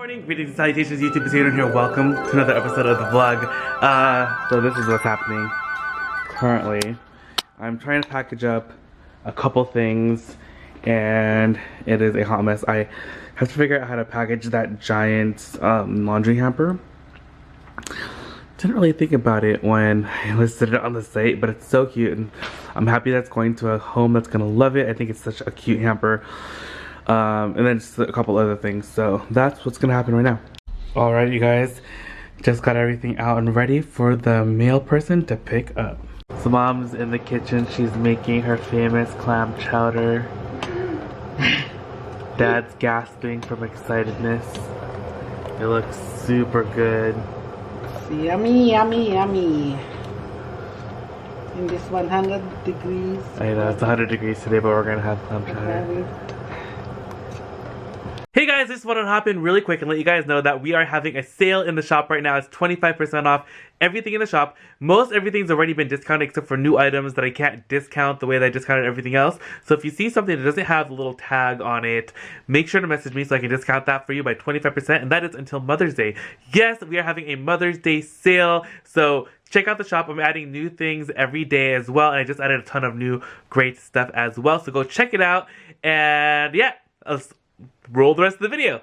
Morning, greetings and salutations, YouTube. It's Adrian here. Welcome to another episode of the vlog. So this is what's happening currently. I'm trying to package up a couple things, and it is a hot mess. I have to figure out how to package that giant laundry hamper. Didn't really think about it when I listed it on the site, but it's so cute, and I'm happy that's going to a home that's gonna love it. I think it's such a cute hamper. And then just a couple other things. So that's what's gonna happen right now. Alright, you guys, just got everything out and ready for the mail person to pick up. So mom's in the kitchen. She's making her famous clam chowder. Dad's gasping from excitedness. It looks super good. Yummy, yummy, yummy. In this 100 degrees. I know, it's 100 degrees today, but we're gonna have clam chowder. Hey guys, just wanted to hop in really quick and let you guys know that we are having a sale in the shop right now. It's 25% off everything in the shop. Most everything's already been discounted except for new items that I can't discount the way that I discounted everything else. So if you see something that doesn't have the little tag on it, make sure to message me so I can discount that for you by 25%, and that is until Mother's Day. Yes, we are having a Mother's Day sale, so check out the shop. I'm adding new things every day as well, and I just added a ton of new great stuff as well. So go check it out, and yeah, let's roll the rest of the video.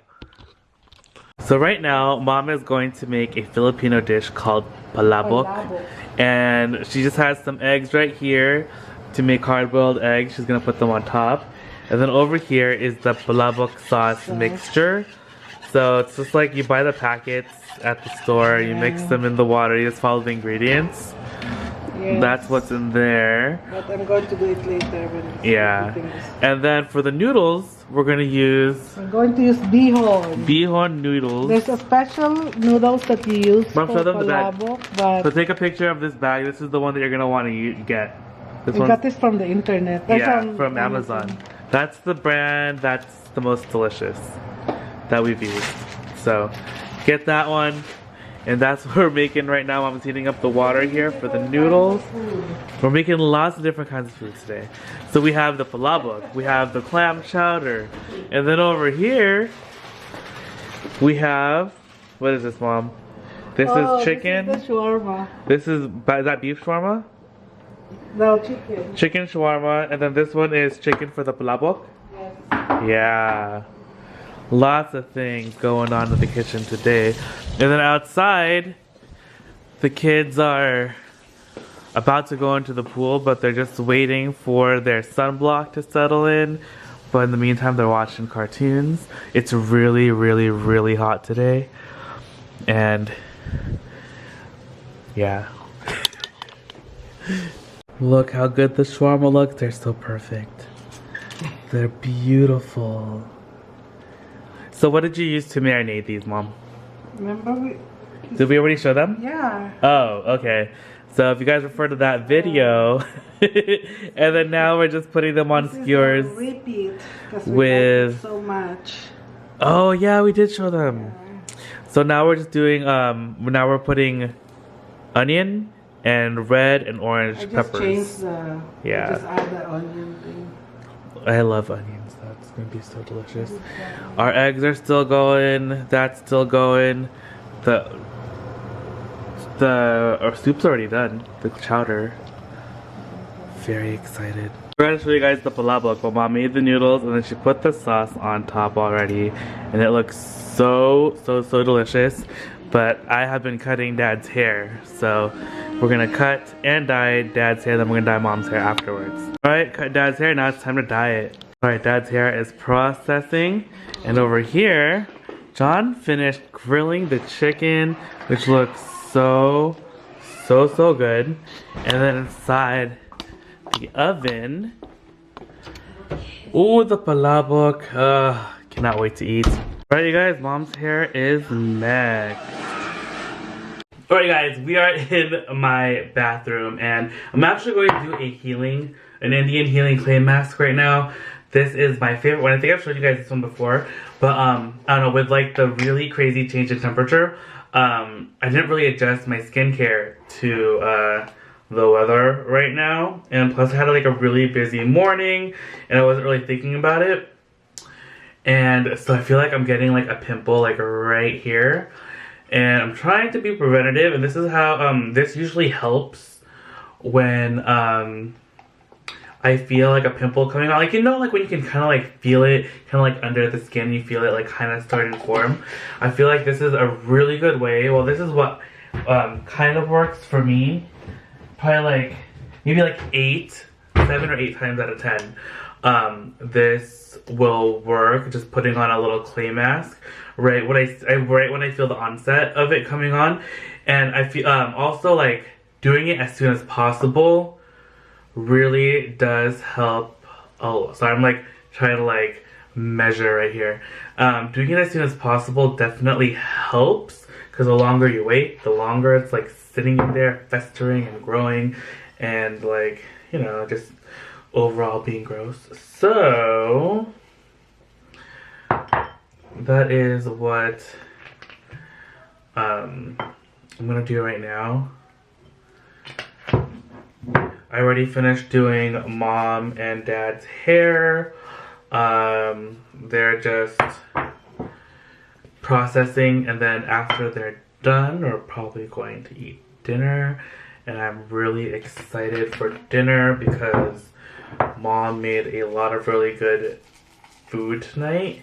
So right now, mom is going to make a Filipino dish called palabok. And she just has some eggs right here to make hard-boiled eggs. She's gonna put them on top. And then over here is the palabok sauce mixture. So it's just like you buy the packets at the store, you mix them in the water, you just follow the ingredients. Yes. That's what's in there. But I'm going to do it later. When And then for the noodles, we're going to use... I'm going to use bihon. Bihon noodles. There's a special noodles that you use Mom, for show them the bag. But so take a picture of this bag. This is the one that you're going to want to get. I got this from the internet. From Amazon. That's the brand that's the most delicious that we've used. So get that one. And that's what we're making right now. Mom's heating up the water here for the noodles. We're making lots of different kinds of food today. So we have the palabok, we have the clam chowder, and then over here we have, what is this, Mom? This is chicken. This is the shawarma. Is that beef shawarma? No, chicken. Chicken shawarma, and then this one is chicken for the palabok? Yes. Yeah. Lots of things going on in the kitchen today. And then outside, the kids are about to go into the pool, but they're just waiting for their sunblock to settle in. But in the meantime, they're watching cartoons. It's really, really, really hot today. And yeah. Look how good the shawarma looks. They're so perfect. They're beautiful. So what did you use to marinate these, Mom? Remember Did we already show them? Yeah. Oh, okay. So if you guys refer to that video, and then now we're just putting them on skewers. Repeat, with so much. Oh yeah, we did show them. Yeah. So now we're just doing now we're putting onion and red and orange peppers. Changed the, yeah. I just add the onion thing. I love onions. That's gonna be so delicious. Our eggs are still going. That's still going. Our soup's already done. The chowder. Very excited. We're gonna show you guys the palabok. But Mom made the noodles and then she put the sauce on top already, and it looks so delicious. But I have been cutting Dad's hair, so we're gonna cut and dye Dad's hair. Then we're gonna dye Mom's hair afterwards. All right, cut Dad's hair. Now it's time to dye it. All right, Dad's hair is processing, and over here, John finished grilling the chicken, which looks so good. And then inside the oven, ooh, the palabok. Cannot wait to eat. All right, you guys, Mom's hair is next. All right, guys, we are in my bathroom, and I'm actually going to do an Indian healing clay mask right now. This is my favorite one. I think I've showed you guys this one before, but I don't know, with like the really crazy change in temperature, I didn't really adjust my skincare to the weather right now, and plus I had like a really busy morning, and I wasn't really thinking about it. And so I feel like I'm getting like a pimple like right here. And I'm trying to be preventative, and this is how this usually helps when I feel like a pimple coming out. Like, you know, like when you can kind of like feel it, kind of like under the skin, you feel it like kind of starting to form. I feel like this is a really good way. Well, this is what kind of works for me. Probably like, maybe like 7 or 8 times out of 10. This will work, just putting on a little clay mask right when I feel the onset of it coming on. And I feel also like doing it as soon as possible really does help. Oh, so I'm like trying to like measure right here. Doing it as soon as possible definitely helps, because the longer you wait, the longer it's like sitting in there festering and growing and like, you know, just overall being gross. So that is what I'm gonna do right now. I already finished doing mom and dad's hair. They're just processing, and then after they're done, we're probably going to eat dinner. And I'm really excited for dinner because mom made a lot of really good food tonight.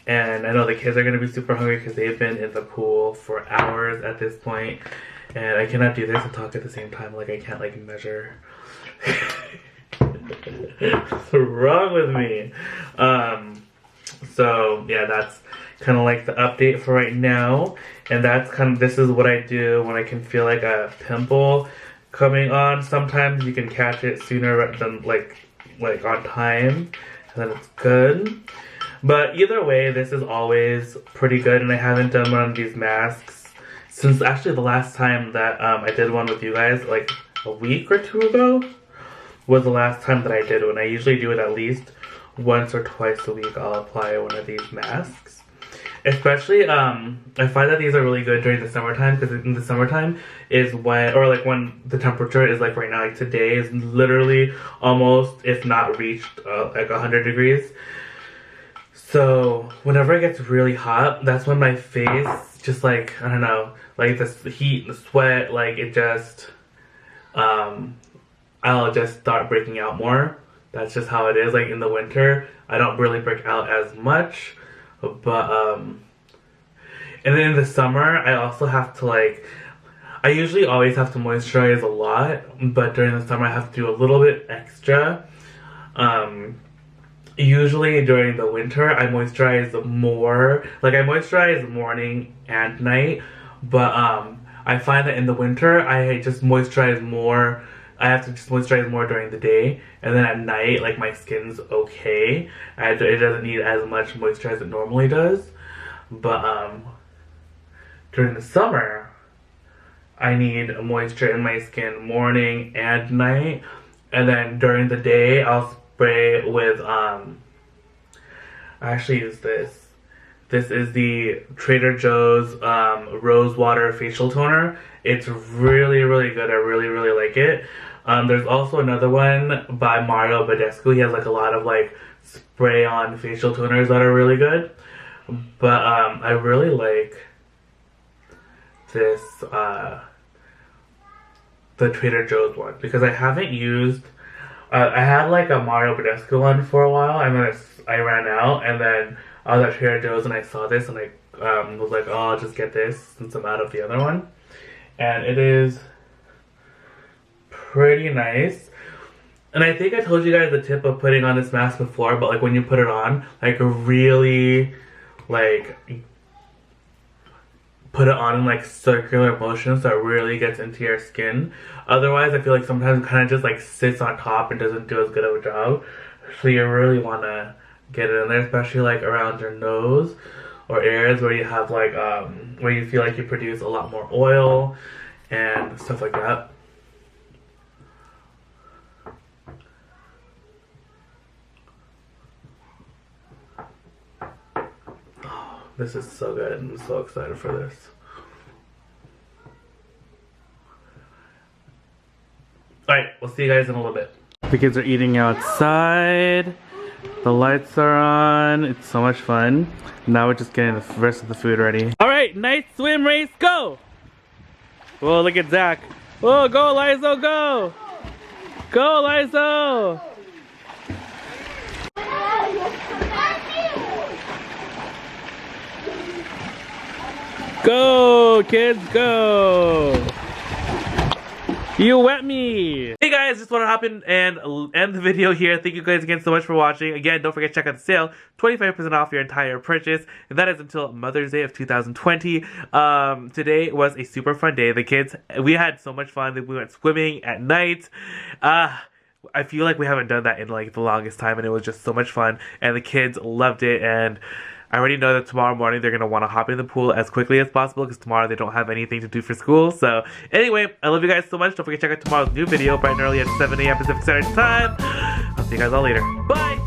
And I know the kids are going to be super hungry because they've been in the pool for hours at this point. And I cannot do this and talk at the same time. Like, I can't like measure. What's wrong with me? So yeah, that's kind of like the update for right now. And that's kind of, this is what I do when I can feel like a pimple coming on. Sometimes you can catch it sooner than like on time, and then it's good. But either way, this is always pretty good, and I haven't done one of these masks since actually the last time that I did one with you guys, like a week or 2 ago, was the last time that I did one. I usually do it at least once or twice a week. I'll apply one of these masks. Especially, I find that these are really good during the summertime, because in the summertime is when, or like when the temperature is like right now, like today is literally almost, if not reached, like 100 degrees. So whenever it gets really hot, that's when my face just like, I don't know, like the heat, the sweat, like it just, I'll just start breaking out more. That's just how it is. Like in the winter, I don't really break out as much. But, and then in the summer, I also have to like, I usually always have to moisturize a lot, but during the summer I have to do a little bit extra. Usually during the winter, I moisturize more. Like I moisturize morning and night, but I find that in the winter, I just moisturize more. I have to just moisturize more during the day, and then at night, like my skin's okay. It doesn't need as much moisture as it normally does. But during the summer, I need moisture in my skin morning and night, and then during the day, I'll spray with I actually use this. This is the Trader Joe's Rose Water Facial Toner. It's really, really good. I really, really like it. There's also another one by Mario Badescu. He has like a lot of like spray-on facial toners that are really good. But I really like this, the Trader Joe's one, because I haven't used, I had like a Mario Badescu one for a while, and then I ran out, and then I was at Trader Joe's and I saw this, and I was like, oh, I'll just get this since I'm out of the other one. And it is pretty nice. And I think I told you guys the tip of putting on this mask before, but like when you put it on, like really like put it on in like circular motion so it really gets into your skin. Otherwise, I feel like sometimes it kind of just like sits on top and doesn't do as good of a job. So you really want to get it in there, especially like around your nose or areas where you have like where you feel like you produce a lot more oil and stuff like that. Oh, this is so good. I'm so excited for this. Alright, we'll see you guys in a little bit. The kids are eating outside. The lights are on. It's so much fun. Now we're just getting the rest of the food ready. All right, night swim race, go! Whoa, look at Zach. Whoa, go, Lizo, go! Go, Lizo! Go, kids, go! You wet me! Hey guys, just want to hop in and end the video here. Thank you guys again so much for watching. Again, don't forget to check out the sale. 25% off your entire purchase. And that is until Mother's Day of 2020. Today was a super fun day. The kids, we had so much fun. We went swimming at night. I feel like we haven't done that in like the longest time, and it was just so much fun. And the kids loved it, and I already know that tomorrow morning they're going to want to hop in the pool as quickly as possible because tomorrow they don't have anything to do for school. So anyway, I love you guys so much. Don't forget to check out tomorrow's new video bright and early at 7 a.m. Pacific Standard Time. I'll see you guys all later. Bye!